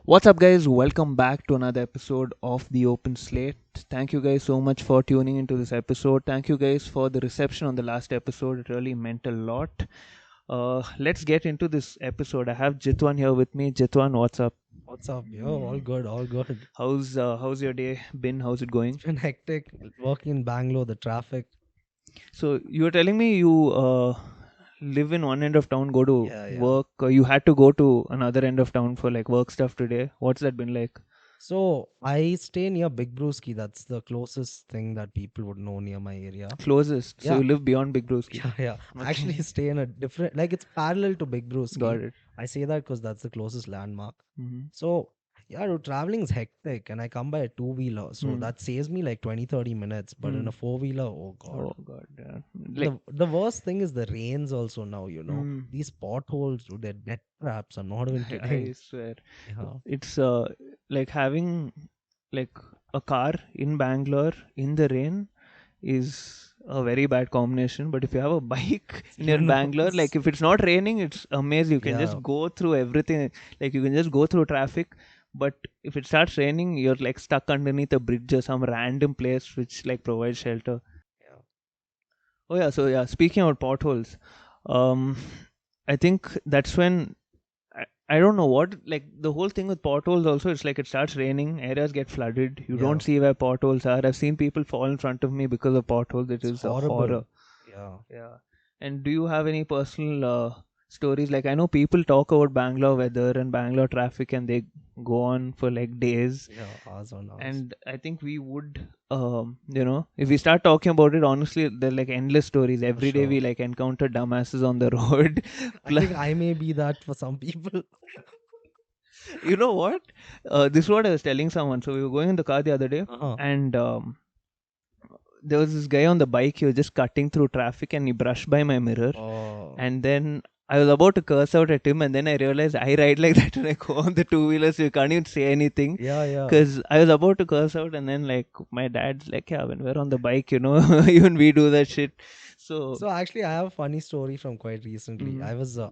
What's up, guys? Welcome back to another episode of The Open Slate. Thank you guys so much for tuning into this episode. Thank you guys for the reception on the last episode. It really meant a lot. Let's get into this episode. I have Jitvaan here with me. Jitvaan, what's up? What's up, yo? All good, all good. How's your day been? How's it going? It's been hectic working in Bangalore, the traffic. So you were telling me you live in one end of town, go to Yeah. work. You had to go to another end of town for like work stuff today. What's that been like? So I stay near Big Brewski. That's the closest thing that people would know near my area. Closest. So Yeah, you live beyond Big Broski. yeah. I actually Okay, stay in a different, like it's parallel to Big got Brewski. it. I say that because that's the closest landmark. Mm-hmm. So yeah, dude, traveling is hectic, and I come by a two-wheeler, so Hmm. that saves me like 20-30 minutes. But in Hmm. a four-wheeler, oh god. Oh God, yeah. And Like, the worst thing is the rains also now, hmm. These potholes, dude, they're death traps. I'm not even kidding. I swear, Yeah. it's like having like a car in Bangalore in the rain is a very bad combination. But if you have a bike You near know. Bangalore, like if it's not raining, it's amazing. You can Yeah. just go through everything. Like you can just go through traffic. But if it starts raining, you're like stuck underneath a bridge or some random place which like provides shelter. Yeah. Oh yeah, so yeah, speaking about potholes, um, I think that's when I don't know what, like the whole thing with potholes also, it's like it starts raining, areas get flooded, you don't Yeah. see where potholes are. I've seen people fall in front of me because of potholes. It It's is a horror. horrible. Yeah. Yeah. And do you have any personal stories? Like I know people talk about Bangalore weather and Bangalore traffic and they go on for like days, Yeah. Hours on hours. and I think we would if we start talking about it honestly, they're like endless stories. For Every day sure. we like encounter dumbasses on the road. I think I may be that for some people. You know what, this is what I was telling someone. So we were going in the car the other day, Uh-huh. and there was this guy on the bike. He was just cutting through traffic and he brushed by my mirror, Oh. and then I was about to curse out at him, and then I realized I ride like that when I go on the two wheelers. So you can't even say anything, Yeah. because I was about to curse out, and then like my dad's like, yeah, when we're on the bike, even we do that shit. So, So actually, I have a funny story from quite recently. mm,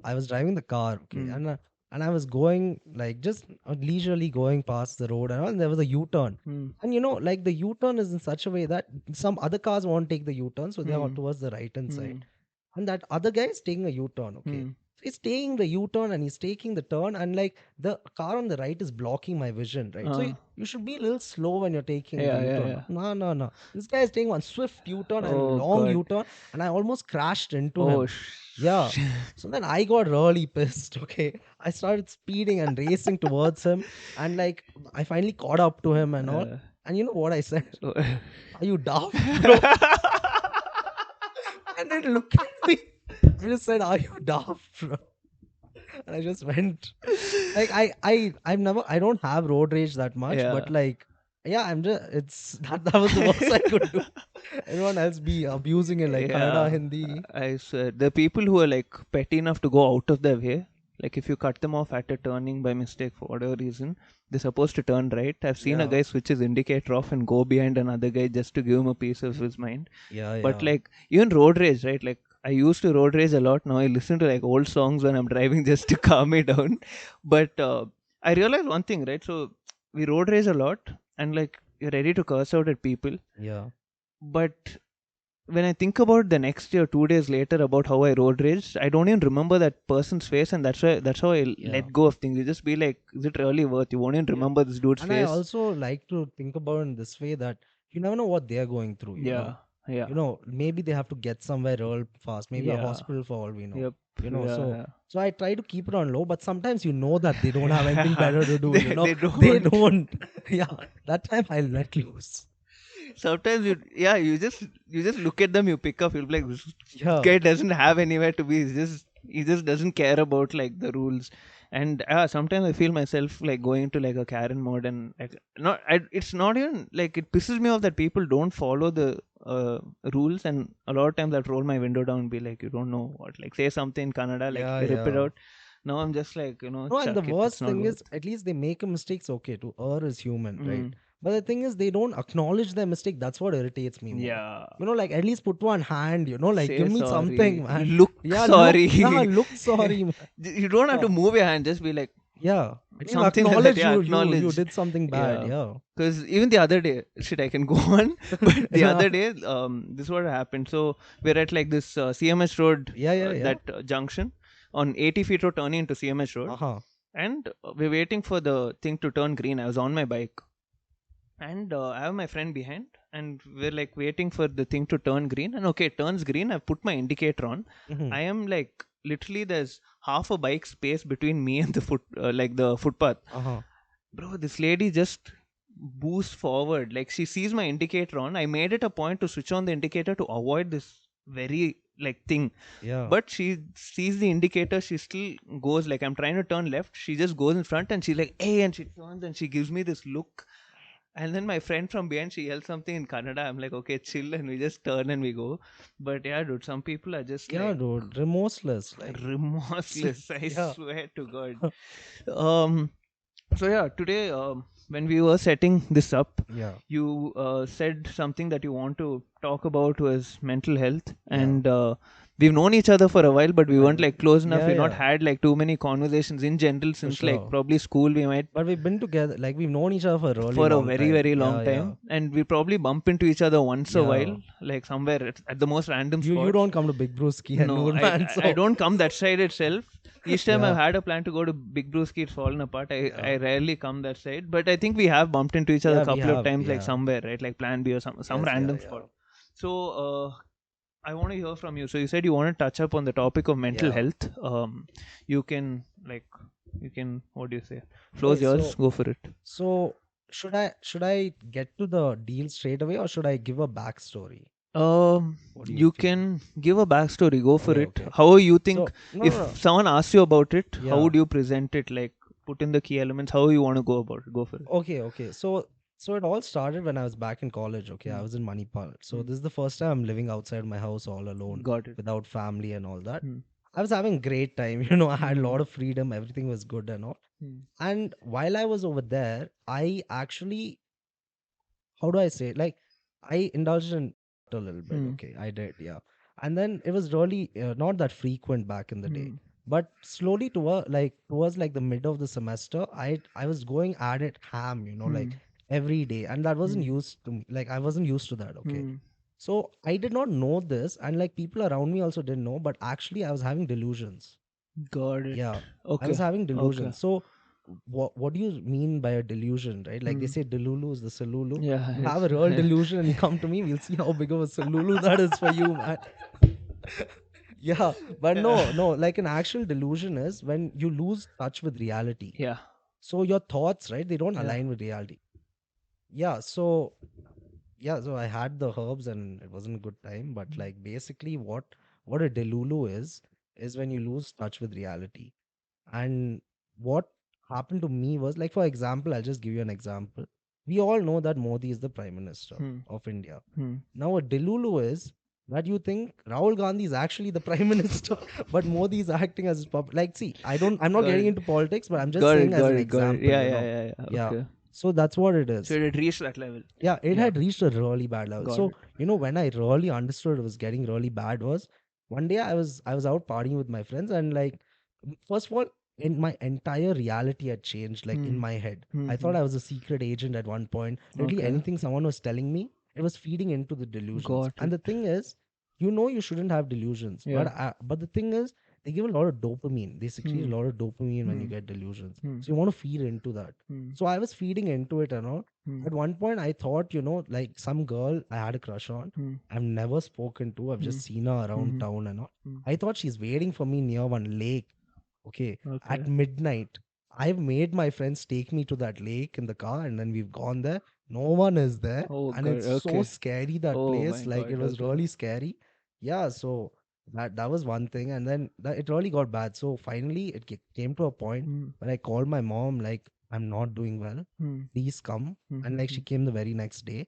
I was driving the car, okay, mm, and I was going like just leisurely going past the road, and there was a U-turn, mm, and like the U-turn is in such a way that some other cars won't take the U-turn, so they are mm, towards the right hand side, mm, and that other guy is taking a U-turn, okay. mm. So he's taking the U-turn and he's taking the turn, and like the car on the right is blocking my vision, right? So Uh, you should be a little slow when you're taking the yeah, yeah, U-turn. yeah. No. This guy is taking one swift U-turn and Oh long God. U-turn, and I almost crashed into Oh, him. Yeah. So then I got really pissed. Okay. I started speeding and racing towards him. And like I finally caught up to him and all. uh, And you know what I said? so- Are you daft, bro? And then look at me. I just said, Are you daft, bro? And I just went. Like I don't have road rage that much, yeah. but like yeah, I'm just it's that was the worst I could do. Everyone else be abusing it like Kannada, Yeah, Hindi. I swear. The people who are like petty enough to go out of their way, like if you cut them off at a turning by mistake for whatever reason, they're supposed to turn right. I've seen a Yeah. guy switch his indicator off and go behind another guy just to give him a piece of his mind. But Yeah. like even road rage, right? Like I used to road rage a lot. Now I listen to like old songs when I'm driving just to calm me down. But I realized one thing, right? So we road rage a lot, and like you're ready to curse out at people, Yeah. but when I think about the next year, 2 days later, about how I road raged, I don't even remember that person's face, and that's how I Yeah. let go of things. You just be like, is it really worth? You won't even Yeah. remember this dude's And I face. also like to think about it in this way that you never know what they're going through. Yeah, yeah, Maybe they have to get somewhere real fast, maybe a yeah, hospital for all we know. yep, So yeah, so I try to keep it on low, but sometimes that they don't have anything yeah. better to do, They They don't. don't. Yeah. That time I let loose. Sometimes you just look at them, you pick up, you'll be like, this Yeah. guy doesn't have anywhere to be. He just doesn't care about like the rules. And sometimes I feel myself like going into like a Karen mode, and like it's not even like, it pisses me off that people don't follow the rules. And a lot of times I'll roll my window down and be like, you don't know what, like say something in Kannada, like rip it Yeah. out. Now I'm just like, No, and the chuck it, it's worst not thing worth. is, at least they make a mistake. Okay, to err is human, right? Mm. But the thing is, they don't acknowledge their mistake. That's what irritates me more. Yeah, Like at least put one hand. Like say give me something, sorry, man. look Yeah, look, sorry. look sorry, man. You don't have Yeah, to move your hand, just be like, Yeah. At least something like that. acknowledge Yeah, you acknowledge. did something bad. Yeah. Yeah. Because even the other day, shit, I can go on. But the Yeah. other day, this is what happened. So we're at like this CMS Road, Yeah. Yeah. Yeah. that junction on 80 feet road turning into CMS Road, Uh-huh. and we're waiting for the thing to turn green. I was on my bike, and I have my friend behind, and we're like waiting for the thing to turn green. And okay, it turns green. I've put my indicator on. Mm-hmm. I am like literally there's half a bike space between me and the like the footpath. Uh-huh. Bro, this lady just boosts forward. Like she sees my indicator on. I made it a point to switch on the indicator to avoid this very like thing. Yeah. But she sees the indicator, she still goes like I'm trying to turn left. She just goes in front and she's like, hey, and she turns and she gives me this look. And then my friend from behind, she yells something in Kannada. I'm like, okay, chill, and we just turn and we go. But yeah, dude, some people are just Yeah, like dude. Remorseless. Like, remorseless. I yeah. swear to God. Um, so yeah, today when we were setting this up, Yeah. you said something that you want to talk about was mental health, Yeah. and we've known each other for a while, but we weren't like close enough. Yeah, We've not yeah. had like too many conversations in general since like sure. probably school. We might But we've been together, like we've known each other for a really for a long very time. very long Yeah, time, and we probably bump into each other once a Yeah. while, like somewhere at the most random You spots. don't come to Big Brewski and No, Noor, man. So I don't come that side itself. Each time Yeah. I've had a plan to go to Big Brewski, it's fallen apart. I Yeah. rarely come that side, but I think we have bumped into each other a Yeah, we couple of have. times, like Yeah. somewhere, right? Like Plan B or some Yes, yeah, random yeah. spot. So I want to hear from you. So you said you want to touch up on the topic of mental Yeah. health. You can what do you say? Floor's Okay, yours. Go for it. So should I get to the deal straight away or should I give a backstory? What do you You feel? can give a backstory. Go for Okay, it. okay. How you think So no, if no, no. someone asks you about it, how Yeah. would you present it? Like put in the key elements. How you want to go about it? Go for it. Okay, okay. So it all started when I was back in college. Okay, I was in Manipal. So this is the first time I'm living outside my house all alone, Got it. without family and all that. Hmm. I was having great time. I had a lot of freedom. Everything was good and all. Hmm. And while I was over there, I actually, how do I say it? Like, I indulged in a little bit. Okay, I did, yeah. And then it was really not that frequent back in the day. But slowly towards like the mid of the semester, I was going at it ham, like every day, and that wasn't used to me. Like I wasn't used to that. Okay, so I did not know this, and like people around me also didn't know. But actually, I was having delusions. Got it. Yeah, I Okay. was having Okay. delusions. So what do you mean by a delusion, right? Like they say Delulu is the Solulu. Yeah. You have a real delusion and you come to me, we'll see how big of a Solulu that is for you, man. Yeah, but no, like an actual delusion is when you lose touch with reality. Yeah. So your thoughts, right, they don't Yeah. align with reality. So I had the herbs and it wasn't a good time, but like basically what a Delulu is when you lose touch with reality. And what happened to me was, like, for example, I'll just give you an example. We all know that Modi is the Prime Minister of India. Now, a Delulu is that you think Rahul Gandhi is actually the Prime Minister, but Modi is acting as his puppet. Like, see, I'm not Got getting it. into politics, but I'm just Got saying it. as Got an it. Got it. example, Yeah. Yeah. Okay. So that's what it is. So it had reached that level. Yeah, it Yeah. had reached a really bad level. Got So, it. when I really understood it was getting really bad was one day I was out partying with my friends, and like, first of all, in my entire reality had changed, like in my head. I thought I was a secret agent at one point. Literally Okay. anything someone was telling me, it was feeding into the delusions. Got And the it. thing is, you shouldn't have delusions. Yeah. But the thing is, they give a lot of dopamine. They secrete a lot of dopamine when you get delusions. So you want to feed into that. So I was feeding into it and all. At one point, I thought, like some girl I had a crush on, I've never spoken to, I've just seen her around town and all. I thought she's waiting for me near one lake. Okay. At midnight, I've made my friends take me to that lake in the car, and then we've gone there. No one is there. Oh And God. it's so Okay. scary, that Oh place. my Like, God. it was Okay. really scary. Yeah. So that was one thing. And then it really got bad. So finally, it came to a point where I called my mom, like, I'm not doing well. Please come. And like, she came the very next day.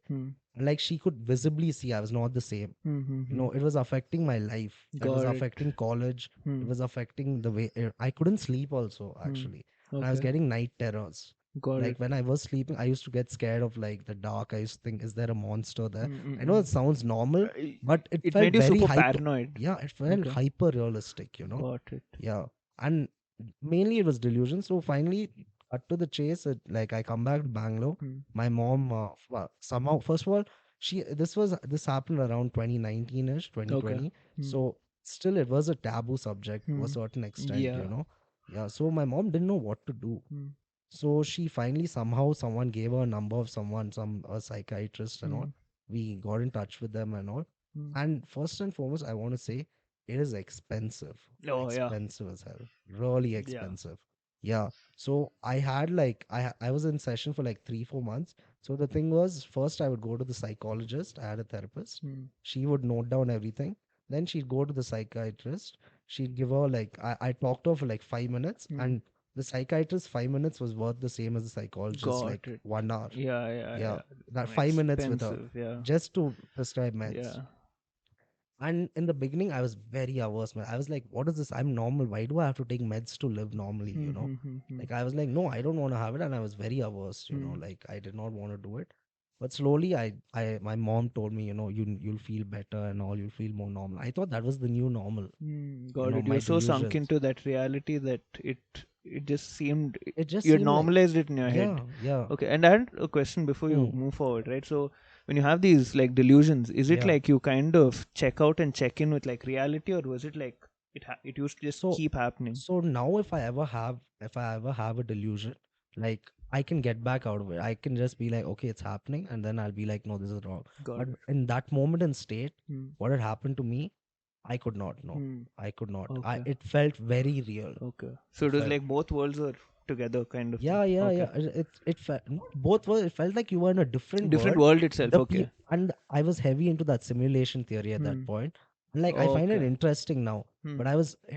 And like, she could visibly see I was not the same. It was affecting my life. It was Got it. affecting college. It was affecting the way I couldn't sleep also, actually. And I was Okay. getting night terrors. Got Like it. when I was sleeping, I used to get scared of like the dark. I used to think, is there a monster there? I know it sounds normal, but it It felt made you very super hyper. paranoid. Yeah, it felt Okay. hyper realistic, Got it. Yeah. And mainly it was delusion. So finally, cut to the chase. Like I come back to Bangalore. Hmm. My mom, somehow, first of all, this happened around 2019 ish, Okay. 2020. Hmm. So still, it was a taboo subject to a Hmm. certain extent, Yeah. Yeah. So my mom didn't know what to do. Hmm. So she finally somehow someone gave her a number of a psychiatrist and Hmm. all. We got in touch with them and all. Hmm. And first and foremost, I want to say it is Oh yeah. expensive as hell, really Yeah. expensive. Yeah. So I had like I was in session for like 3 4 months. So the thing was, first I would go to the psychologist. I had a therapist. Hmm. She would note down everything. Then she'd go to the psychiatrist. She'd give her like I talked to her for like 5 minutes, Hmm. and the psychiatrist 5 minutes was worth the same as the psychologist Got like it. 1 hour. Yeah. Yeah. Yeah, Yeah. that 5 minutes with her Expensive. Yeah. just to prescribe meds. Yeah. And in the beginning, I was very averse, man. I was like, what is this? I'm normal. Why do I have to take meds to live normally? Hmm. Hmm. Hmm. Hmm. Like, I was like, no, I don't want to have it. And I was very averse, Hmm. like, I did not want to do it. But slowly, my mom told me, you'll feel better and all, you'll feel more normal. I thought that was the new normal, Got it. my You're so sunk delusions. into that reality that it just seemed It just you had seemed like, normalized it in your head. yeah, yeah, Okay, and I had a question before you hmm, move forward, right? So when you have these like delusions, is it yeah. like you kind of check out and check in with like reality, or was it like it used to just So, keep happening? so now if I ever have a delusion, like I can get back out of it. I can just be like, okay, it's happening, and then I'll be like, no, this is wrong. Got But it. in that moment and state, Hmm. what had happened to me, I could not know. Hmm. I could not. Okay. It felt very real. Okay. So It it was felt, like both worlds were together, kind of thing. yeah, yeah, Okay. yeah. It felt both were. It felt like you were in a different Different world. world itself. Okay. And I was heavy into that simulation theory at that Hmm. point. And like I find it Okay. interesting now, Hmm. but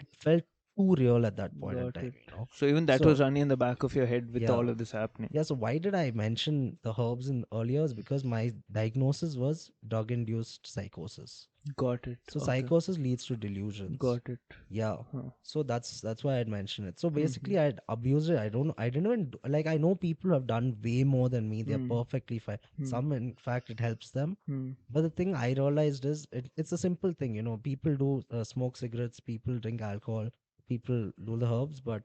it felt too real at that point in Got time. it. So even that was So running in the back of your head with yeah. all of this happening. Yeah, so why did I mention the herbs in earlier? Is because my diagnosis was drug-induced psychosis. Got it. So Okay. psychosis leads to delusions. Got it. Yeah. Huh. So that's why I'd mentioned it. So Mm-hmm. basically, I'd abused it. I didn't even like. I know people have done way more than me. They're Hmm. perfectly fine. Hmm. Some, in fact, it helps them. Hmm. But the thing I realized is it's a simple thing. People do smoke cigarettes. People drink alcohol. People do the herbs, but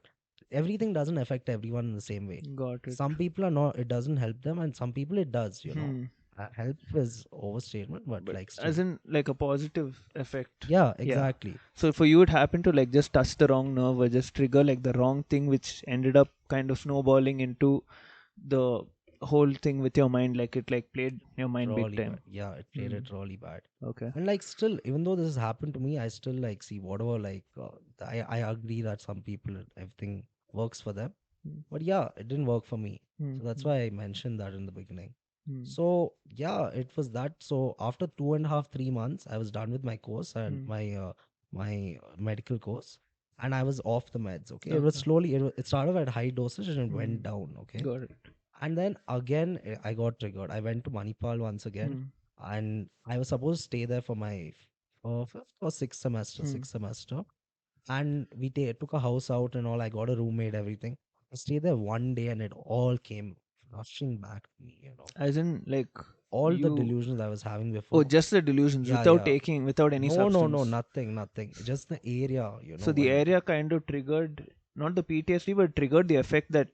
everything doesn't affect everyone in the same way. Got it. Some people are not, it doesn't help them, and some people it does. Hmm. Help is overstatement, but But like still. as in like a positive effect. Yeah, Yeah. exactly. So for you, it happened to like just touch the wrong nerve or just trigger like the wrong thing, which ended up kind of snowballing into the whole thing with your mind. Like it like played your mind big Really bad. time. Yeah, it played Hmm. it really bad. Okay. And like still, even though this has happened to me, I still like see whatever, like, I agree that some people, everything works for them. Hmm. But yeah, it didn't work for me. Hmm. So that's why I mentioned that in the beginning. Hmm. So yeah, it was that. So after 2.5, 3 months, I was done with my course and Hmm. my medical course, and I was off the meds. Okay, it was Okay. slowly. It started at high dosage and it Hmm. went down. Okay, Got it. and then again I got triggered. I went to Manipal once again, Hmm. and I was supposed to stay there for my fifth or Hmm. sixth semester, and took a house out and all. I got a roommate, everything. I stayed there one day, and it all came rushing back to me. As in like All the you. delusions I was having Oh, before. just the delusions Yeah, without yeah. taking, without any No, no, no, substance. nothing, nothing. Just the area, So the when area kind of triggered not the PTSD, but triggered the effect that.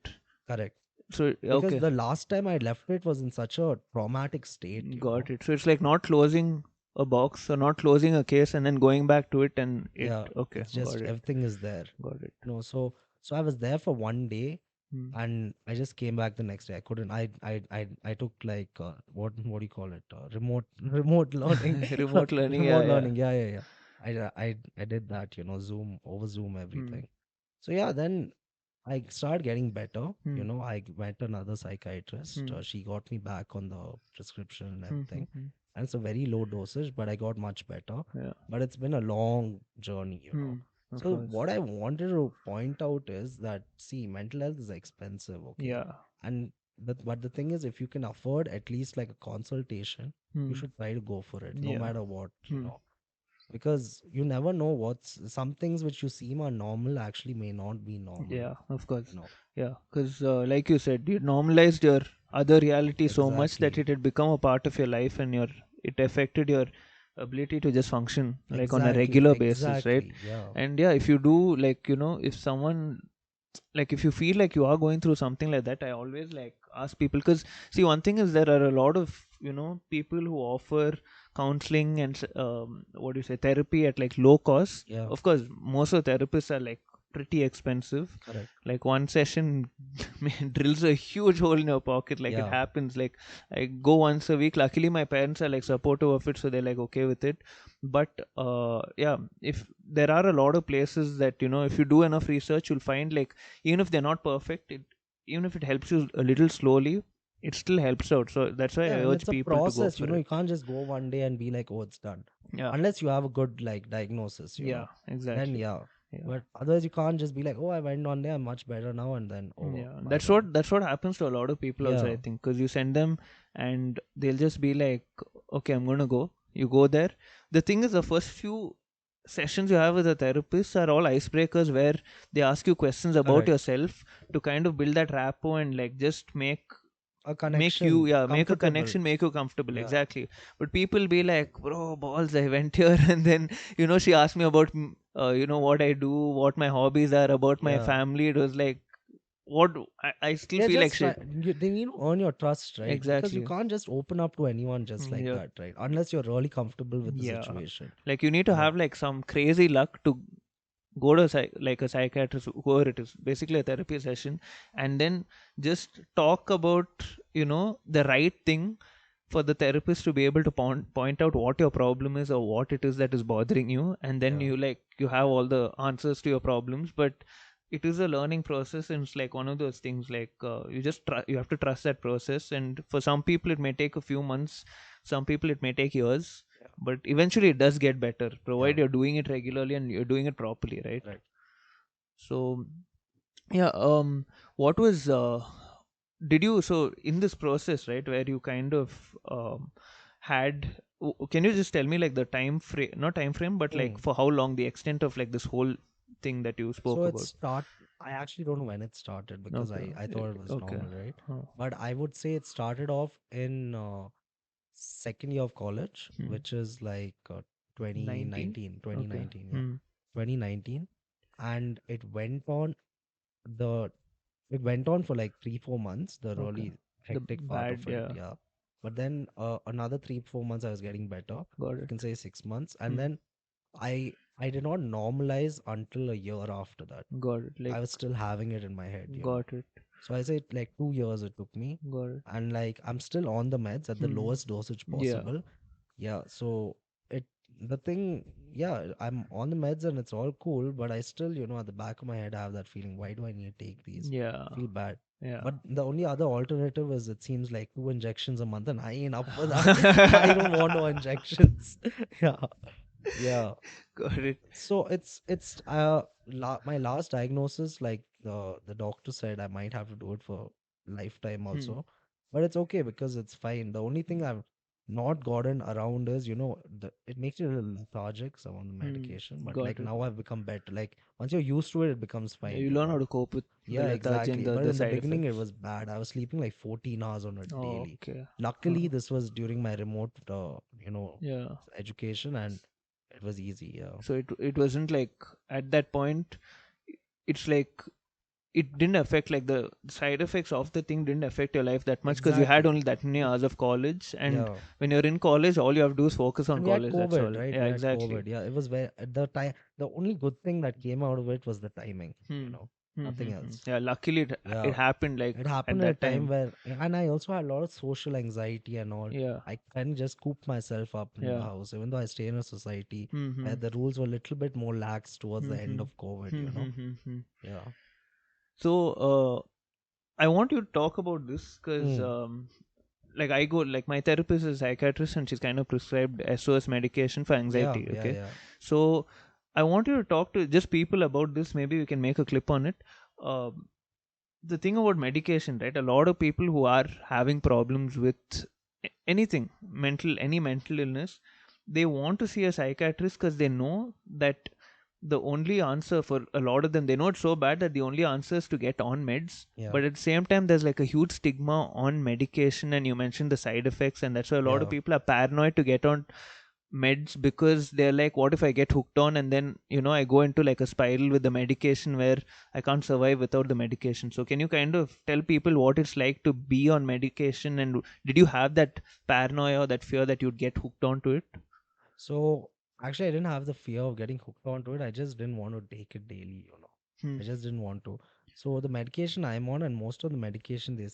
correct. So Because okay, the last time I left it was in such a traumatic state. got it. So it's like not closing a box or not closing a case and then going back to it and it. Yeah, Okay, it's got just it, everything is there. got it. So I was there for one day, Hmm. and I just came back the next day. I couldn't. I took like what do you call it? Remote learning. Remote learning, yeah, Remote yeah. learning. Yeah, yeah, yeah. I did that. Zoom over Zoom Hmm. everything. So yeah, then I started getting better. Hmm. I went to another psychiatrist. Hmm. She got me back on the prescription and Hmm. Hmm. everything. Hmm. And it's a very low dosage, but I got much better. Yeah. But it's been a long journey. Hmm. Of So course. what I wanted to point out is that, see, mental health is expensive, okay? Yeah. And but the thing is, if you can afford at least like a consultation, you Hmm. should try to go for it, no Yeah. matter what, Hmm. because you never know some things which you seem are normal actually may not be normal, Yeah. Of course. you know. Yeah. Because like you said, you normalized your other reality so much that Exactly. it had become a part of your life and it affected your ability to just function like on a Exactly. regular basis, right? Exactly. Yeah. And yeah, if you do like if someone like if you feel like you are going through something like that, I always like ask people, because see, one thing is there are a lot of people who offer counseling and what do you say, therapy at like low cost. Yeah, Of course, most of the therapists are like pretty expensive. correct. Like one session drills a huge hole in your pocket. Like it Yeah, happens. Like I go once a week. Luckily my parents are like supportive of it, so they're like okay with it. But yeah, if there are a lot of places that if you do enough research, you'll find like even if they're not perfect, even if it helps you a little slowly, it still helps out. So that's why I yeah, and urge it's a people to go process. for You it. can't just go one day and be like, oh, it's done. Yeah, Unless you have a good like diagnosis, yeah, then exactly. yeah. Yeah. But otherwise, you can't just be like, oh, I went on there, I'm much better now, and then oh, Yeah, bye that's bye. what happens to a lot of people also, Yeah, I think, because you send them and they'll just be like, okay, I'm gonna go. You go there. The thing is, the first few sessions you have with a therapist are all icebreakers, where they ask you questions about correct. yourself to kind of build that rapport and like just A make you, connection, yeah, make a comfortable. connection, make you comfortable. Yeah, Exactly. But people be like, bro, balls, I went here and then she asked me about what I do, what my hobbies are, about my yeah. family. It was like, what, I still They're feel like just try. shit. They need to earn your trust, right? Because you Exactly. can't just open up to anyone just like Yeah. that, right? Unless you're really comfortable with the Yeah, situation. like you need to Yeah, have like some crazy luck to go to like a psychiatrist, whoever it is, basically a therapy session, and then just talk about the right thing for the therapist to be able to point out what your problem is or what it is that is bothering you, and then yeah, you have all the answers to your problems. But it is a learning process, and it's like one of those things, like you have to trust that process, and for some people it may take a few months, some people it may take years, yeah, but eventually it does get better, yeah. provided you're doing it regularly and you're doing it properly, right? Correct. So yeah, what was did you, so in this process, right, where you kind of had can you just tell me like the time frame, not time frame, but like Mm. for how long, the extent of like this whole thing that you So spoke it about? start. I actually don't know when it started because Okay. I thought it was Okay. normal, right? Huh. But I would say it started off in second year of college, Hmm. which is like 19. 2019, Okay. 2019, yeah, Hmm. 2019, and the it went on for like 3 4 months, the Okay. really The hectic part bad, of it, yeah. yeah. But then another 4 months I was getting better. Got You it. can say 6 months, and Hmm. then I did not normalize until a year after that. Got it. Like, I was still having it in my head. got it. So I say like 2 years it took me, Got it. and like I'm still on the meds at the Hmm. lowest dosage Yeah. possible. Yeah, so it the thing, yeah, I'm on the meds and it's all cool, but I still, at the back of my head, I have that feeling, why do I need to take these? Yeah. I feel bad. Yeah. But the only other alternative is it seems like 2 injections a month, and I ain't up for that. I don't want no injections. Yeah, yeah. Got it. So my last diagnosis, like the doctor said I might have to do it for lifetime Hmm. also, but it's okay because it's fine. The only thing I've not gotten around is, it makes you a little lethargic, some on the Hmm. medication, but like Got it. now I've become better. Like once you're used to it, it becomes Yeah, fine, you learn how to cope with the Yeah, lethargy and exactly. the But other in the side beginning, it effects. was bad. I was sleeping like 14 hours on a Oh, daily. okay. Huh. Luckily, this was during my remote, Yeah. education, and it was easy. Yeah. So it wasn't like at that point. It's like it didn't affect, like the side effects of the thing didn't affect your life that much, because you had Exactly. only that many hours of college, and Yeah. when you're in college, all you have to do is focus on And we had college. That's COVID, all. right? Yeah, We had exactly. COVID. Yeah. It was where at the time, the only good thing that came out of it was the timing, Hmm. Hmm, hmm, nothing hmm. else. Yeah, luckily it Yeah. happened like It at happened at a that time time. where, and I also had a lot of social anxiety and all. Yeah. I couldn't just coop myself up in the Yeah. house, even though I stay in a society Hmm. where Hmm. the rules were a little bit more lax towards Hmm. the end Hmm. of COVID. Hmm. Hmm. Hmm. Hmm. Yeah. So, I want you to talk about this because, Mm. like, I go, like, my therapist is a psychiatrist and she's kind of prescribed SOS medication for Yeah. anxiety. Yeah. Okay. Yeah. So, I want you to talk to just people about this. Maybe we can make a clip on it. Um, the thing about medication, right? A lot of people who are having problems with anything, any mental illness, they want to see a psychiatrist because they know that the only answer for a lot of them, they know it's so bad that the only answer is to get on meds. Yeah. But at the same time, there's like a huge stigma on medication, and you mentioned the side effects, and that's why a lot of Yeah. people are paranoid to get on meds because they're like, what if I get hooked on and then I go into like a spiral with the medication where I can't survive without the medication. So can you kind of tell people what it's like to be on medication, and did you have that paranoia or that fear that you'd get hooked onto it? So actually, I didn't have the fear of getting hooked onto it. I just didn't want to take it daily, you know. Hmm. I just didn't want to. So the medication I'm on, and most of the medication they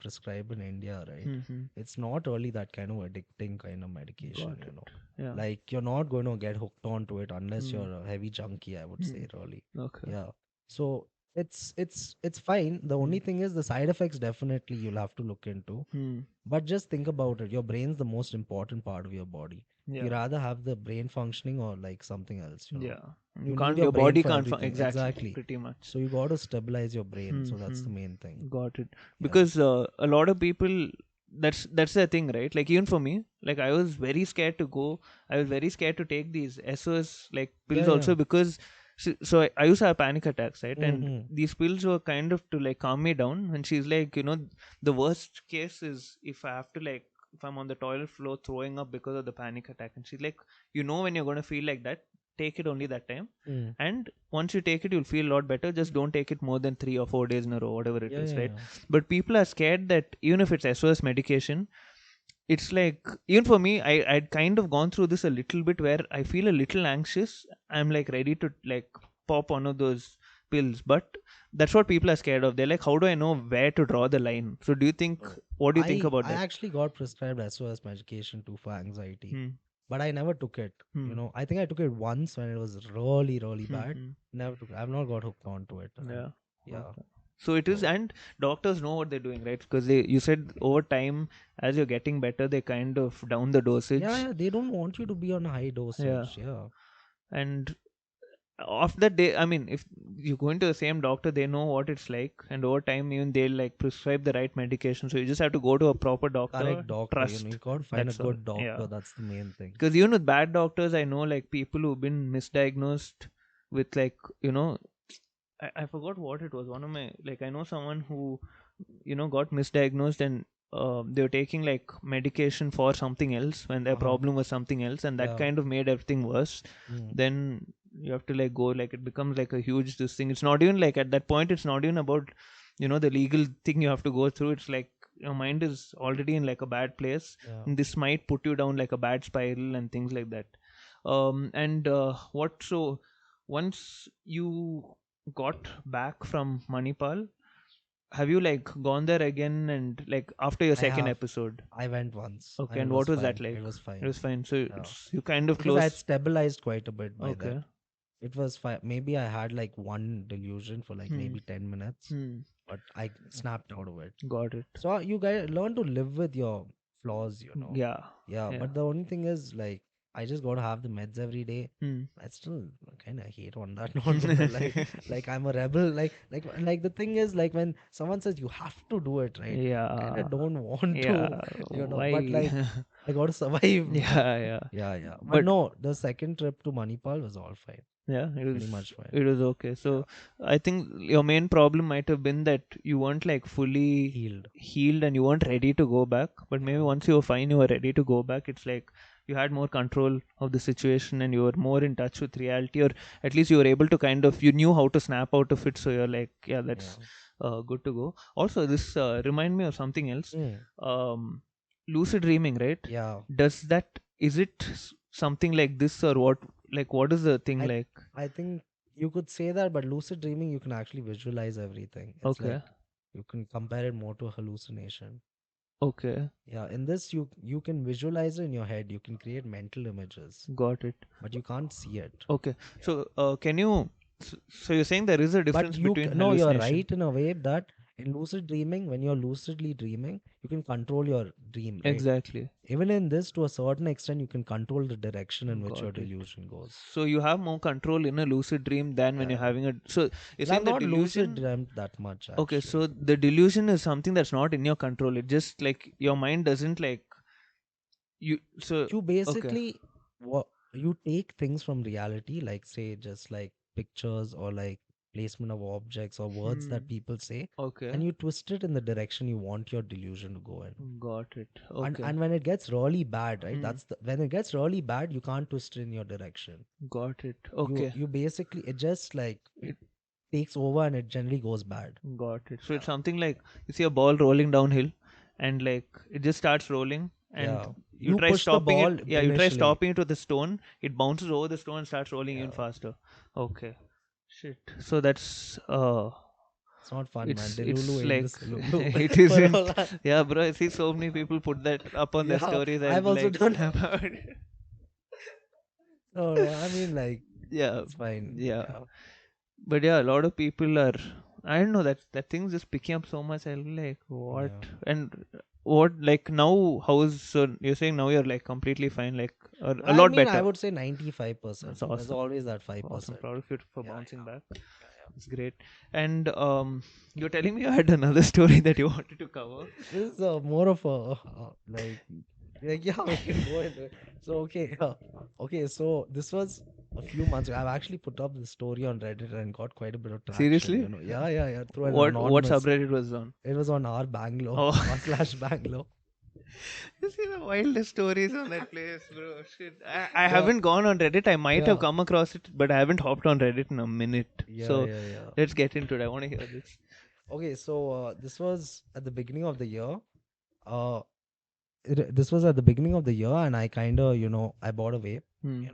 prescribe in India, right? Mm-hmm. It's not really that kind of addicting kind of medication, Got you know. it. Yeah. Like you're not going to get hooked onto it unless Hmm. you're a heavy junkie, I would Hmm. say, really. Okay. Yeah. So it's fine. The Hmm. only thing is the side effects definitely you'll have to look into. Hmm. But just think about it. Your brain's the most important part of your body. You Yeah. rather have the brain functioning or like something else, you know. Yeah. You You need can't. your Your brain body for can't. everything. Exactly. Exactly. Pretty much. So you got to stabilize your brain. So that's Mm-hmm. the main thing. Got it. Yeah. Because a lot of people, that's the thing, right? Like even for me, like I was very scared to go. I was very scared to take these SOS like Yeah, pills yeah. also because so I used to have panic attacks, right? And Mm-hmm. these pills were kind of to like calm me down. And she's like, the worst case is if I have to like if I'm on the toilet floor throwing up because of the panic attack. And she's like, when you're gonna feel like that, take it only that time, Mm. and once you take it you'll feel a lot better. Just don't take it more than 3 or 4 days in a row, whatever it Yeah, is, yeah, right? yeah. But people are scared that even if it's SOS medication, it's like, even for me, I'd kind of gone through this a little bit where I feel a little anxious. I'm like ready to like pop one of those pills, but that's what people are scared of. They're like, how do I know where to draw the line? So do you think, No. what do you think about I that? actually got prescribed SOS medication too for anxiety, Hmm. but I never took it. You Hmm. know, I think I took it once when it was really, really Hmm. bad. Hmm. Never took it. I've not got hooked onto it. And Yeah. yeah. Okay. So it is, So and doctors know what they're doing, right? Because you said over time, as you're getting better, they kind of down the yeah, dosage. yeah, they don't want you to be on high Yeah. dosage. Yeah. And after that day, I mean, if you go into the same doctor, they know what it's like, and over time, even they'll like prescribe the right medication. So you just have to go to a proper doctor, Correct doctor. You know, trust. you got to find a That's all. good Yeah. doctor. That's the main thing. Because even with bad doctors, I know like people who've been misdiagnosed with like, I forgot what it was. One of my, like, I know someone who got misdiagnosed, and they were taking like medication for something else when their Uh-huh. problem was something else, and that Yeah. kind of made everything worse. Mm. Then you have to like go, like it becomes like a huge this thing. It's not even like at that point, it's not even about the legal thing you have to go through. It's like your mind is already in like a bad place, Yeah. and this might put you down like a bad spiral and things like that. And what so once you got back from Manipal, have you like gone there again, and like after your I second have. episode? I went once Okay, and it and was what was that fine. like? It was It fine. was fine. So Yeah. it's you kind of Because I had close. stabilized quite a bit by then. Okay. It was fine. Maybe I had like one delusion for like Hmm. maybe 10 minutes, Hmm. but I snapped out of it. Got it. So you guys learn to live with your flaws, you know. Yeah. Yeah, Yeah. but the only thing is like I just gotta have the meds every day. Hmm. I still kind of hate on that. Not gonna lie, like I'm a rebel. Like the thing is like when someone says you have to do it, right? Kind Yeah. of don't want Yeah. to, you know. But Why? like I gotta survive. Yeah. Yeah. Yeah, yeah. But But no, the second trip to Manipal was all fine. yeah, Pretty much fine. it was okay. Yeah, So I think your main problem might have been that you weren't like fully healed. healed and you weren't ready to go back. But maybe Yeah, once you were fine, you were ready to go back. It's like you had more control of the situation and you were more in touch with reality, or at least you were able to kind of, you knew how to snap out of it. So you're like, yeah, yeah. that's good to go. Also, this remind me of something else. Mm, Lucid dreaming, right? yeah. Does that, is it something like this, or what? Like, what is the thing I like? I think you could say that, but lucid dreaming you can actually visualize everything. It's like Okay. you can compare it more to a hallucination. Okay. Yeah, in this you can visualize it in your head. You can create mental images, Got it. but you can't see it. Okay. Yeah. So, can you? So you're saying there is a But difference between no, you're hallucination? right in a way that in lucid dreaming, when you're lucidly dreaming, you can control your dream, right? Exactly. Even in this, to a certain extent, you can control the direction in which your Got it. delusion goes. So you have more control in a lucid dream than when Yeah, you're yeah. having a. So you're Well, I've saying the not lucid delusion. dreamt that much Okay, actually. so the delusion is something that's not in your control. It just like your mind doesn't like you. So You okay. basically what you take things from reality, like say just like pictures or like placement of objects or words Hmm. that people say, Okay. and you twist it in the direction you want your delusion to go in. Got it. And Okay. and when it gets really bad, right? Hmm. When it gets really bad, you can't twist it in your direction. Got it. You Okay. you basically it just like it It takes over and it generally goes bad. got it. So Yeah. it's something like you see a ball rolling downhill, and like it just starts rolling, and Yeah. you You try push the stopping it. ball Yeah, you try initially. stopping it to the stone. It bounces over the stone and starts rolling even Yeah. faster. Okay. Shit. So that's It's not fun, man. it's Delulu ain't the like Solulu. it For all isn't. that. Yeah, bro. I see so many people put that up on their Yeah, stories. I'll I've be also like, done. snap out. No, no, I mean, like, Yeah, it's fine. yeah. Yeah. But yeah, a lot of people are. I don't know that thing's just picking up so much. I'll be like, what? Yeah. And what? Like now, how's so? You're saying now you're like completely fine, like a I lot mean, I better. would say 95%. That's There's awesome. always that Awesome. 5%. Proud of you for Yeah, bouncing back. yeah, yeah, It's great. And you're telling me you had another story that you wanted to cover. yeah. This is more of a like yeah, we can go into it. So okay, okay. So this was a few months ago. I've actually put up the story on Reddit and got quite a bit of traction. Seriously? Yeah, yeah, yeah. Through an What anonymous. subreddit was on? It was on our Bangalore, Oh, r slash Bangalore. you see the wildest stories on that place, bro. Shit. I Yeah, haven't gone on Reddit. I might have yeah, come across it, but I haven't hopped on Reddit in a minute. yeah, So yeah, yeah. let's get into it. I want to hear this. Okay, so this was at the beginning of the year. Uh, this was at the beginning of the year, and I kind of, I bought a vape, Hmm.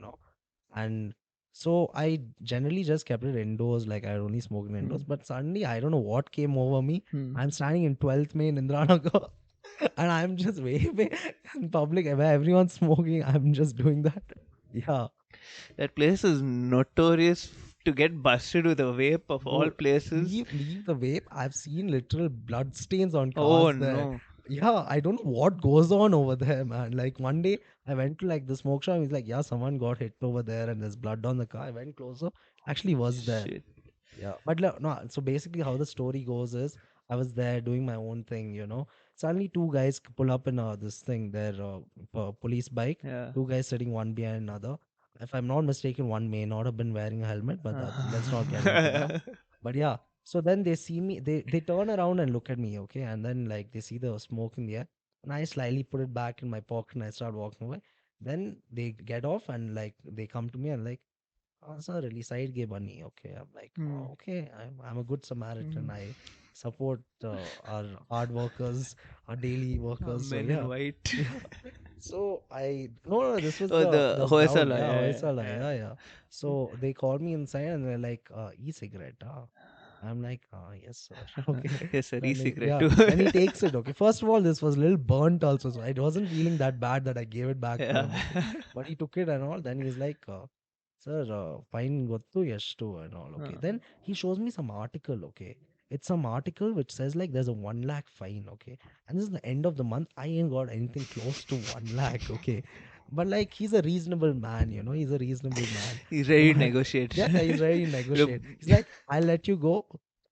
and so I generally just kept it indoors, like I only smoked it Hmm. indoors. But suddenly, I don't know what came over me. Hmm. I'm standing in 12th Main, Indranagar, and I'm just vaping in public where everyone's smoking. I'm just doing that. Yeah, That place is notorious to get busted with a vape of all bro, places. leave the vape. I've seen literal blood stains on Oh cars there. no. Yeah, I don't know what goes on over there, man. Like one day I went to like the smoke shop. He's like, yeah, someone got hit over there and there's blood on the car. I went closer. Actually was there. Shit. Yeah. But no, so basically how the story goes is I was there doing my own thing. Suddenly two guys pull up in this thing, their police bike. Yeah. Two guys sitting one behind another. If I'm not mistaken, one may not have been wearing a helmet, but let's not get into that. But yeah, so then they see me, they turn around and look at me, okay, and then like they see the smoke in the air, and I slyly put it back in my pocket and I start walking away. Then they get off and like they come to me and like, oh, sir, release side gave money. Okay, I'm like, Hmm. oh, okay, I'm a good Samaritan. Hmm. I support our hard workers, our daily workers. So Men in yeah, white. yeah. So I no, this was Oh, the the ground. Hoysala. Yeah, Yeah, Hoysala. yeah, Yeah, yeah. So they called me inside and they're like, e-cigarette. I'm like, yes, sir. yeah. Okay. Yes, sir. E-cigarette Yeah, too. then he takes it. Okay. First of all, this was a little burnt also, so I wasn't feeling that bad that I gave it back to Yeah. him. Okay. But he took it and all. Then he's like, sir, fine gottu ಎಷ್ಟು and all. Okay. Then he shows me some article. Okay. It's some article which says like there's a 1 lakh fine. Okay. And this is the end of the month. I ain't got anything close to 1 lakh. Okay. But like he's a reasonable man. He's a reasonable man. He's So ready to negotiate. yeah, he's ready to Look, negotiate. He's like, I'll let you go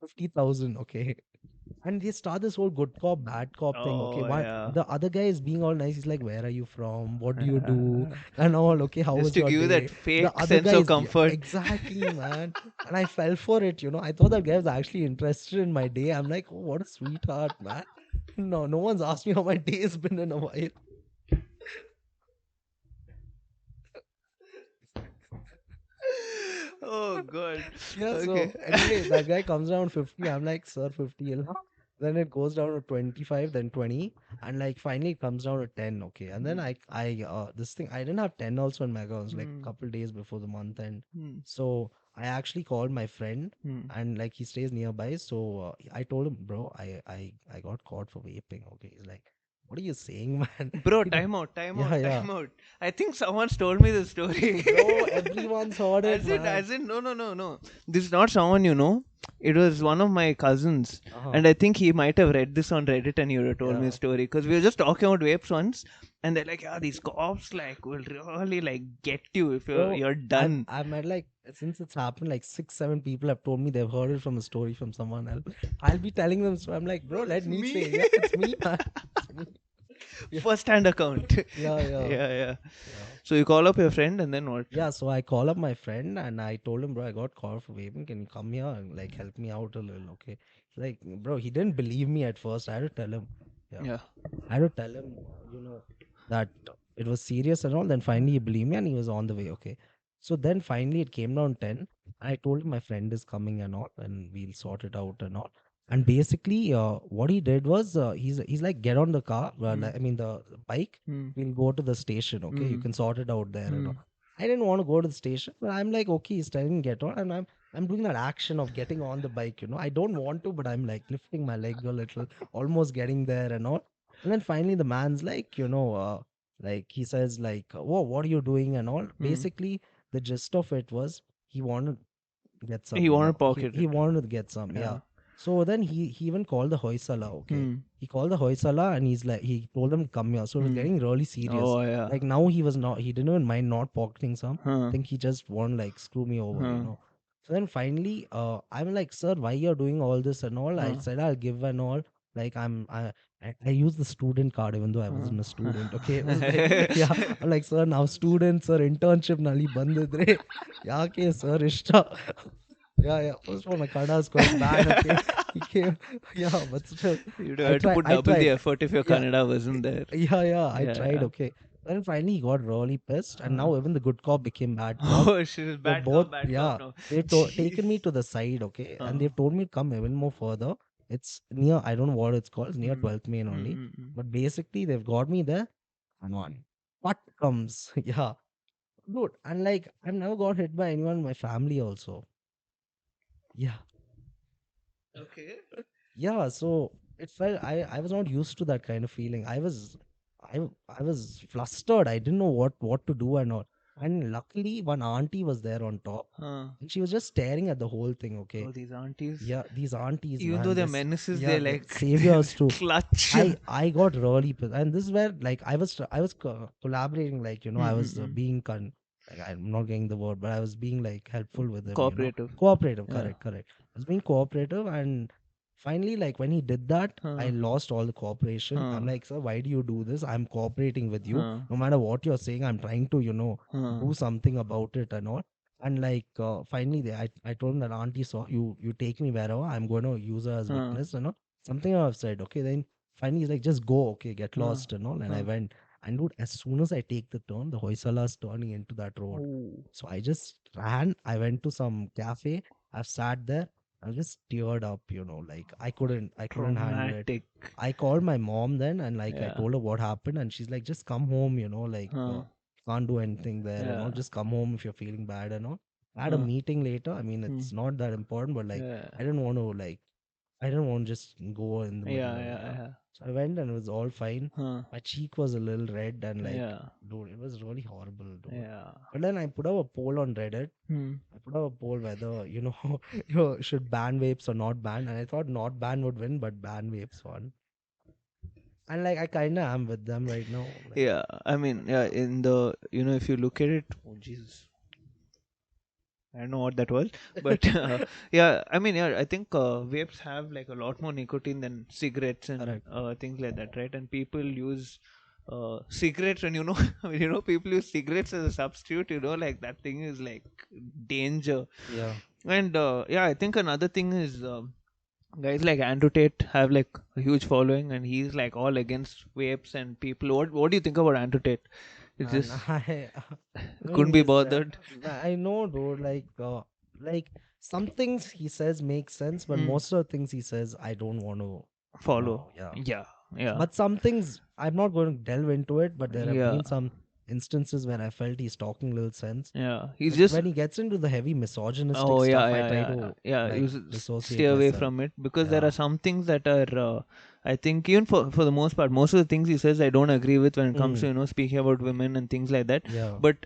50,000. Okay. And they start this whole good cop, bad cop thing. Okay. oh One yeah. the other guy is being all nice. He's like, where are you from? What do you do? And all, okay, how Just was to your give you that day? The fake other sense guy of is yeah, comfort. exactly, man. And I fell for it. I thought that guy was actually interested in my day. I'm like, oh, what a sweetheart, man. No one's asked me how my day has been in a while. Oh god. Yeah, Okay. so anyway, that guy comes down 50. I'm like, sir, 50. Then it goes down to 25, then 20, and like finally it comes down to 10. Okay. And then Hmm. this thing, I didn't have 10 also in my account. It was like a Hmm. couple days before the month end. Hmm. So I actually called my friend Hmm. and like he stays nearby. So I told him, bro, I got caught for vaping. Okay. He's like, what are you saying, man? Bro, He don't- time out, time yeah, out, yeah. time out. I think someone's told me the story. Bro, everyone's heard it, man. As in, no, no, no, no. This is not someone you know. It was one of my cousins, Uh-huh. and I think he might have read this on Reddit, and he would have told me a Yeah. story because we were just talking about vapes once, and they're like, "Yeah, these cops like will really like get you if Bro, you're done." I've met like since it's happened, like 6, 7 people have told me they've heard it from a story from someone else. I'll be telling them, so I'm like, bro, Bro, let it's me me. say, yeah, it's me, man. It's me. First hand account. Yeah, yeah, Yeah. yeah. So you call up your friend and then what? Yeah, so I call up my friend and I told him, bro, I got call for vaping. Can you come here and like help me out a little, okay? Like, bro, he didn't believe me at first. I had to tell him, yeah, Yeah. I had to tell him, that it was serious and all. Then finally he believed me and he was on the way, okay? So then finally it came down 10. I told him my friend is coming and all, and we'll sort it out and all. And basically, what he did was, he's like, get on the car, I mean the bike. Hmm. We'll go to the station, okay? You Hmm. can sort it out there and Hmm. all. I didn't want to go to the station, but I'm like, okay, he's telling me get on, and I'm doing that action of getting on the bike. I don't want to, but I'm like lifting my leg a little, almost getting there and all. And then finally, the man's like, like he says, like, "Whoa, what are you doing?" and all. Hmm. Basically, the gist of it was he wanted to get He some. wanted to He pocket he it. wanted to get some. Yeah. Yeah. So then he even called the Hoysala. Okay, Hmm. he called the Hoysala and he's like he told them to come here. So it was Hmm. getting really serious. Oh yeah. Like now he was not. He didn't even mind not pocketing some. I Huh. think he just wanted like screw me over. Huh. So then finally, I'm like, sir, why you're doing all this and all? I Huh. said I'll give and all. Like I used the student card even though I wasn't a student. Okay, it was like, yeah, I'm like, sir, now student, sir, internship nali bandidre. Yaake sir ishta. Yeah. First of all, my Kannada is quite bad. Okay, he came. Yeah, but still, You'd I have to tried. put I double the tried. effort if your Yeah, Kannada wasn't there. yeah. I Yeah, tried. yeah. Okay. Then finally, he got really pissed, and Huh. now even the good cop became bad cop. Oh shit, They're bad both, cop, bad cop yeah. now. They've taken me Jeez. to the side, okay, and Huh. they've told me to come even more further. It's near. I don't know what it's called. It's near Hmm. 12th Main only. Mm. But basically, they've got me there. And one, what comes? Yeah, dude. And like, I've never got hit by anyone in my family also. Yeah. Okay. Yeah, so it felt I was not used to that kind of feeling. I was flustered. I didn't know what to do and all. And luckily one auntie was there on top Huh. and she was just staring at the whole thing, okay? Oh, these aunties. Yeah, these aunties, Even though man, they're this menaces, yeah, they're the like they're saviors too. clutch. I got really pissed. And this is where like I was collaborating, like, I was Mm. being like I'm not getting the word, but I was being like helpful with him, Cooperative. cooperative, Yeah. correct. I was being cooperative, and finally, like when he did that, I Huh. lost all the cooperation. Huh. I'm like, sir, why do you do this? I'm cooperating with you. Huh. No matter what you're saying, I'm trying to, Huh. do something about it and all. And like finally, I told him that auntie saw you take me wherever. I'm going to use her as Huh. witness, something I've said. Okay, then finally he's like, just go, okay, get Huh. lost and all. And I Huh. went. And dude, as soon as I take the turn, the Hoysala's turning into that road. Oh. So I just ran. I went to some cafe. I've sat there. I just teared up, like I couldn't handle it. Traumatic. I called my mom then and like I Yeah. told her what happened and she's like, just come home, like Huh. can't do anything there and all. Yeah. Just come home if you're feeling bad and all. I had a Huh. meeting later. I mean, Hmm. it's not that important, but like Yeah. I didn't want to just go in the Yeah. middle of Yeah. yeah. Yeah. So I went and it was all fine. Huh. My cheek was a little red and like, Yeah. dude, it was really horrible, dude. Yeah. But then I put up a poll on Reddit. Hmm. I put up a poll whether, should ban vapes or not ban. And I thought not ban would win, but ban vapes won. And like I kinda am with them right now. Like Yeah. I mean, yeah. In the if you look at it, oh Jesus, I don't know what that was, but yeah. I mean, yeah. I think vapes have like a lot more nicotine than cigarettes and correct. things like that, right? And people use cigarettes, and people use cigarettes as a substitute. Like that thing is like danger. Yeah. And yeah, I think another thing is guys like Andrew Tate have like a huge following, and he's like all against vapes and people. What do you think about Andrew Tate? It's And just I mean couldn't be he's bothered. I know dude, like some things he says make sense, but Hmm. most of the things he says I don't want to Follow. follow. Yeah. Yeah. Yeah. But some things I'm not going to delve into it, but there have Yeah. been some instances where I felt he's talking little sense. Yeah. He's But just. when he gets into the heavy misogynistic Oh yeah, stuff, I yeah, try yeah, to yeah. like You dissociate stay away myself. from it because there Yeah. are some things that are. I think even for the most part, most of the things he says I don't agree with when it comes to speaking about women and things like that. Yeah. But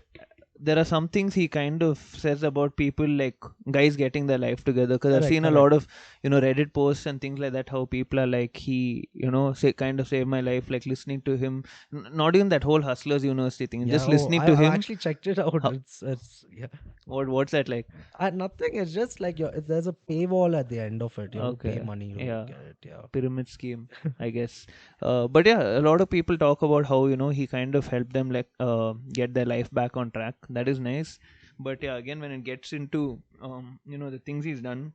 there are some things he kind of says about people like guys getting their life together, because I've seen a lot of Reddit posts and things like that, how people are like, he say kind of saved my life, like listening to him, not even that whole Hustlers University thing, Yeah. just Oh, listening I to I him. actually checked it out. How, It's yeah. What's that like? Nothing. It's just like there's a paywall at the end of it. You have to pay Okay. money to Yeah. get it. Yeah. Pyramid scheme, I guess. But yeah, a lot of people talk about how, he kind of helped them like get their life back on track. That is nice. But yeah, again, when it gets into the things he's done,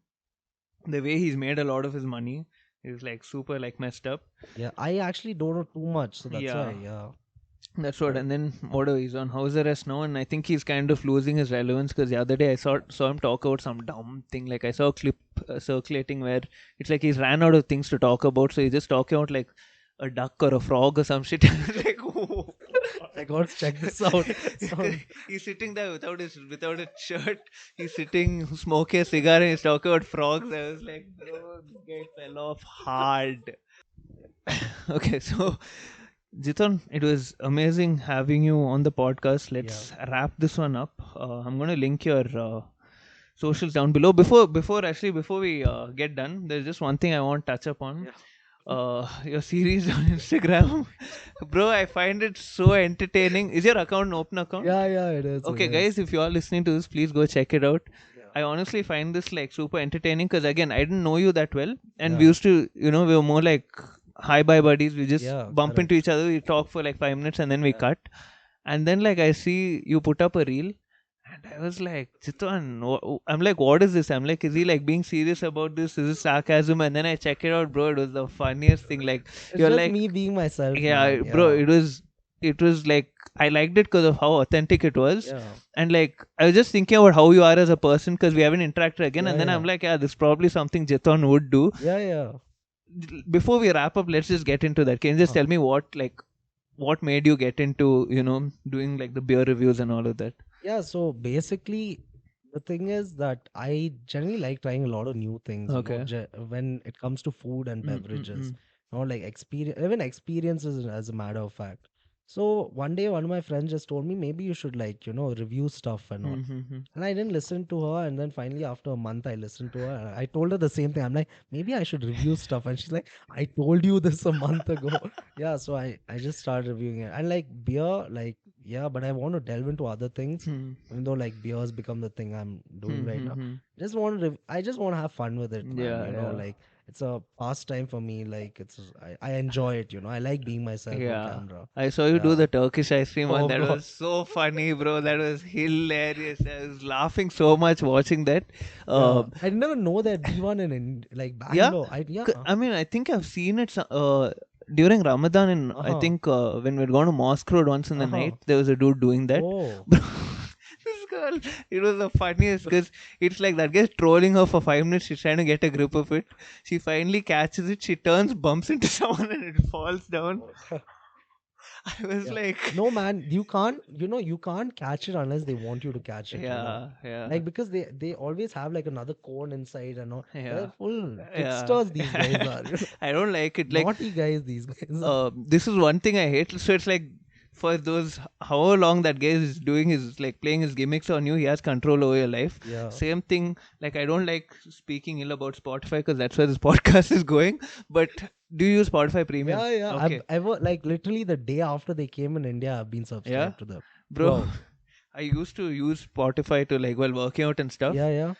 the way he's made a lot of his money is like super like messed up. Yeah. I actually don't know too much, so that's why. Yeah. Yeah. That's what, and then whatever, he's on house arrest now, and I think he's kind of losing his relevance because the other day I saw him talk about some dumb thing. Like I saw a clip circulating where it's like he's ran out of things to talk about, so he's just talking about like a duck or a frog or some shit. I was like, oh. I got to check this out. He's sitting there without a shirt. He's sitting smoking a cigar and he's talking about frogs. I was like, bro, this guy fell off hard. Okay, so Jitan, it was amazing having you on the podcast. Let's wrap this one up. I'm going to link your socials down below. Before we get done, there's just one thing I want to touch upon. Your series on Instagram, bro. I find it so entertaining. Is your account an open account? Yeah, it is. Okay, it guys, is. if you are listening to this, please go check it out. Yeah. I honestly find this like super entertaining because again, I didn't know you that well, and Yeah. we used to, we were more like hi bye buddies. We just bump correct. into each other, we talk for like 5 minutes, and then we cut. And then like I see you put up a reel, and I was like, Jitvaan, I'm like, what is this? I'm like, is he like being serious about this? Is this sarcasm? And then I check it out, bro. It was the funniest thing. Like It's you're just like, me being myself. yeah, man. bro. It was like I liked it because of how authentic it was. Yeah. And like I was just thinking about how you are as a person because we haven't interacted again. And then Yeah. I'm like, yeah, this is probably something Jitvaan would do. Yeah. Before we wrap up, let's just get into that. Can you just tell me what made you get into doing like the beer reviews and all of that? Yeah, so basically, the thing is that I generally like trying a lot of new things. Okay. When it comes to food and beverages, like experiences as a matter of fact. So one day, one of my friends just told me maybe you should review stuff and all. And I didn't listen to her. And then finally, after a month, I listened to her. And I told her the same thing. I'm like, maybe I should review stuff. And she's like, I told you this a month ago. Yeah, so I just started reviewing it. And like beer, like, yeah, but I want to delve into other things. Even though like beer has become the thing I'm doing right now. I just want to have fun with it, man. Like it's a pastime for me. Like I enjoy it. I like being myself on camera. I saw you do the Turkish ice cream one. Oh, That bro. was so funny, bro. That was hilarious. I was laughing so much watching that. I never know that D1 in like Bangalore. I mean, I think I've seen it during Ramadan. In I think when we'd gone to Mosque Road once in the night, there was a dude doing that. Oh. This girl, it was the funniest because it's like that guy's trolling her for 5 minutes. She's trying to get a grip of it. She finally catches it. She turns, bumps into someone, and it falls down. I was like, no, man, you can't catch it unless they want you to catch it. yeah. Like because they always have like another cone inside and all. Yeah. They're full tricksters. These guys are. I don't like it. Like naughty guys. These guys. Are. This is one thing I hate. So it's like for those however long that guy is doing his like playing his gimmicks on you, he has control over your life. Yeah. Same thing. Like I don't like speaking ill about Spotify because that's where this podcast is going. But do you use Spotify Premium? Yeah. Okay. I've like literally the day after they came in India, I've been subscribed to them. Bro, I used to use Spotify to like while working out and stuff. Yeah.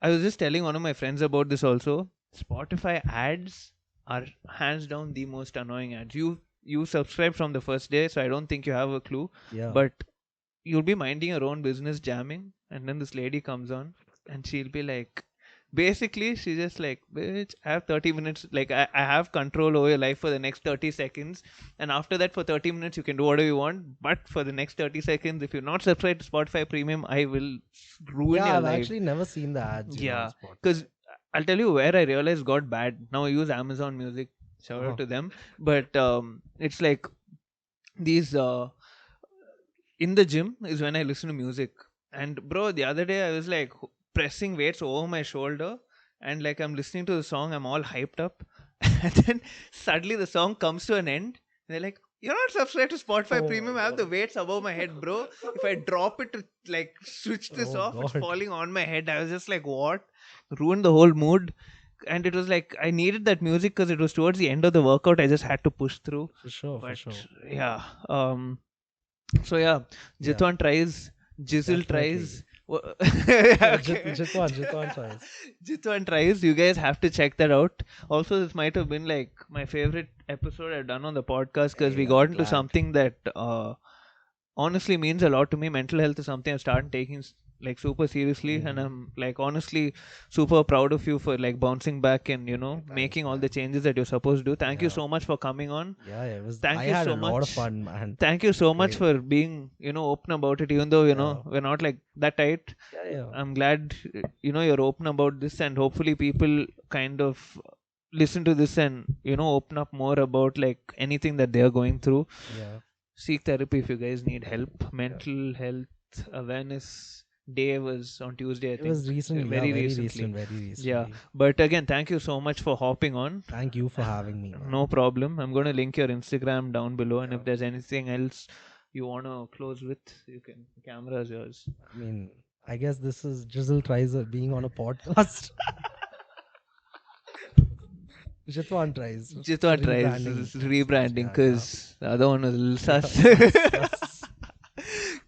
I was just telling one of my friends about this also. Spotify ads are hands down the most annoying ads. You subscribe from the first day, so I don't think you have a clue. Yeah. But you'll be minding your own business jamming, and then this lady comes on, and she'll be like, basically, she's just like, bitch, I have 30 minutes. Like, I have control over your life for the next 30 seconds. And after that, for 30 minutes, you can do whatever you want. But for the next 30 seconds, if you're not subscribed to Spotify Premium, I will ruin your I've life. actually never seen the ads. Yeah. Because I'll tell you where I realized got bad. Now I use Amazon Music. Shout out to them. But it's like these in the gym is when I listen to music. And bro, the other day I was like pressing weights over my shoulder, and like I'm listening to the song, I'm all hyped up, and then suddenly the song comes to an end. And they're like, "You're not subscribed to Spotify Premium. I have the weights above my head, bro. If I drop it to like switch this off, it's falling on my head." I was just like, "What?" Ruined the whole mood. And it was like I needed that music because it was towards the end of the workout. I just had to push through. For sure. Yeah. So yeah, Jitvaan tries, Jizzle tries. Okay. Jitvaan tries. Jitvaan tries. You guys have to check that out. Also, this might have been like my favorite episode I've done on the podcast because we Hey, got I'm into glad. something that honestly means a lot to me. Mental health is something I've started taking like super seriously, and Mm, I'm like honestly super proud of you for like bouncing back and thanks, making all the man. changes that you're supposed to do. Thank you Yeah. so much for coming on. Yeah, it was. I Thank you had a so lot of much. fun, man. Thank you so much Great. for being open about it, even though Yeah. we're not like that tight. Yeah, yeah. I'm glad you're open about this, and hopefully people kind of listen to this and open up more about like anything that they're going through. Yeah. Seek therapy if you guys need help. Yeah. Mental health awareness day was on Tuesday, I It think, was recently. Yeah, very very recently. recent. Very Yeah, recently. but again, thank you so much for hopping on. Thank you for having me, man. No problem. I'm going to link your Instagram down below, and Yeah. if there's anything else you want to close with, you can. Camera is yours. I mean, I guess this is Drizzle tries being on a podcast. Jitvaan tries. Jitwa tries Rebranding this exercise. rebranding Yeah, yeah. because the other one was a little Yeah, sus. sus.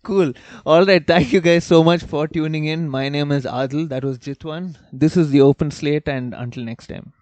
Cool. All right. Thank you guys so much for tuning in. My name is Adil. That was Jitwan. This is the Open Slate, and until next time.